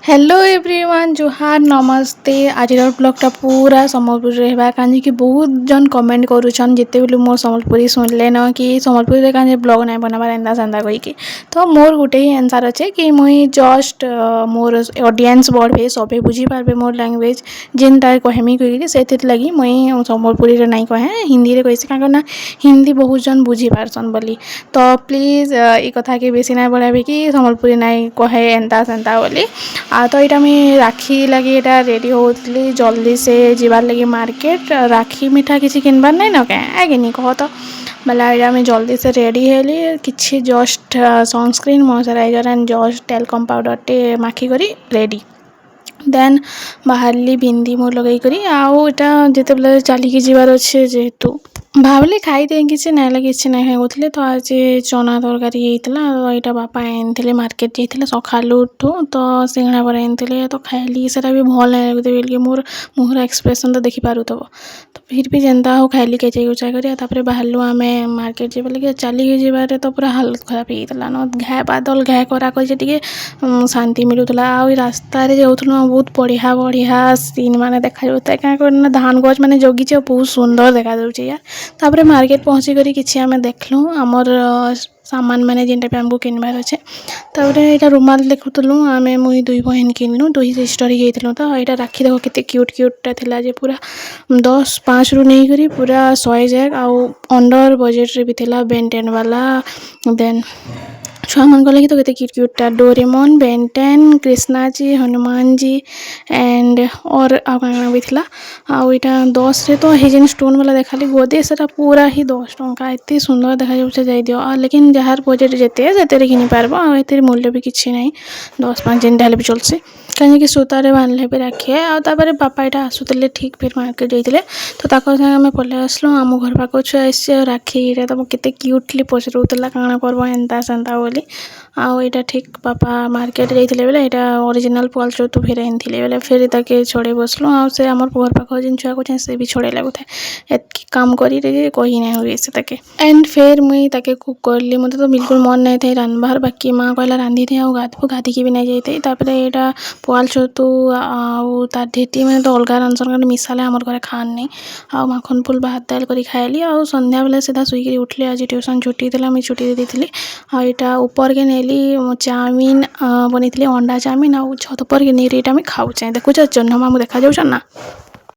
Hello everyone जुहार नमस्ते। आज ब्लॉगटा पूरा सम्बलपुर रहा कहीं बहुत जन कमेंट करुँचन जिते भी मोर सम्बलपुरी सुनले न कि सम्बलपुर कहीं ब्लॉग नहीं बनाबार एंता सेंता कहीकि तो मोर गोटे ही आंसर अच्छे कि मुई जस्ट मोर ऑडियंस बढ़े सबे बुझी पार्बे मोर लैंग्वेज जेनटा कहमी कही से लगी मुई सम्बलपुरी नहीं कहे हिंदी रे कहसी क्या हिंदी बहुत जन बुझी पारसन बोली। तो प्लीज ये कथा के बेसी ना बढ़ाबे कि सम्बलपुरी नहीं कहे एंता सेंता बोली। तो यहाँ मुझे राखी लगे यहाँ रेडी होती जल्दी से जीवार लगे मार्केट राखी मिठा किसी किनबार नहीं न क्या आगे नहीं कह तो बोला यहाँ मुझे जल्दी से रेडी हेली किसी just sunscreen moisturiser and just talcum powder टे माखी करी रेडी देन बाहरली बिंदी मोर लगे करी आउटा जिते बेले चलिकी जीवार अच्छे जेहेतु भाविली खाईदे किसी ना किसी ना कहते तो आज चना तरकारी होता यहाँ बापा आनी मार्केट जाते सकालू उठू तो सिंगड़ा पर आनी तो खाइली सेटा भी भल नहीं लगते बोलिए मोर मुहर एक्सप्रेशन तो देखिपार तो फिर भी जनता हो खाइली केचे कुचा कर बाहरलु आम मार्केट जी बोले चलिकी जीवार तो पूरा हालत खराब होता न घाए बादल घाए करा कर शांति मिलूला आ रास्तार जाऊँ बहुत बढ़िया बढ़िया सीन मैंने देखा क्या धान गछ मैंने जगिचे बहुत सुंदर देखा यार। तापर मार्केट पहुँची करी किसी आम देखलु आमर सामान मैंने जेनटा भी आमको किनबार अच्छे तापर यहाँ रुमाल देखुलु आम मुई दुई बहन किनलु दुई सिस्टर ही तो यहाँ राखी देख के क्यूट क्यूटा थिला जे पूरा 10-5 रु नहीं करी पूरा 100 जाए आउ अंडर बजेट रे भी थिला बेन 10 वाला देन छुआ मान लगे तो केते क्यूट क्यूटा Doraemon Ben Ten Krishna ji Hanuman ji and और आगे भी थिला आउ यहाँ 10 रे तो हिजेन स्टोन वाला देखा गोदे से पूरा ही 10 टंका एत सुंदर देखा जाए दियो लेकिन जार बजेट जेते से किनी पार्ब आर मूल्य भी किसी ना 10-5 जेनटा भी चलसी कहीं सूतार बांधले भी राखी आउे बापा यहाँ आसुले ठीक फिर मार्केट जाते तो संगे आम पलि आसलु आम घर पाक छुआ आसी राखी ये तो केते क्यूटली पचरूला काଣା करब एंता सेंता बोली आईटा ठीक बापा मार्केट जाते बेले यहाँ ओरिजिनल पुआल चौतु फिर आनी बेले फिर ताके छड़े बसलु आम घर पाख जिन छुआ को से भी छड़े लगुए एतकी काम करी कही ना हुए से ताके एंड फिर मुई ताके कुक करली मत तो बिल्कुल मन नहीं थे रांधबार बाकी माँ कहला रांधि थे गाधी की भी नहीं जाते तापर यहाँ पुआल चौतु आउ तार ढेटी मैंने तो अलग रांधन मिसाले आम घर खान नहीं आ माखन फुल भात दाल कर खाइली आ संध्या बेले सीधा शुई उठली आज ट्यूशन छुट्टी थी मुझे छुट्टी दे दी आईटा ऊपर के नेली चाउमिन बनी अंडा चाउमिन आ छत पर के नहीं खाऊचे देखुच जन्म देखा जाऊन ना।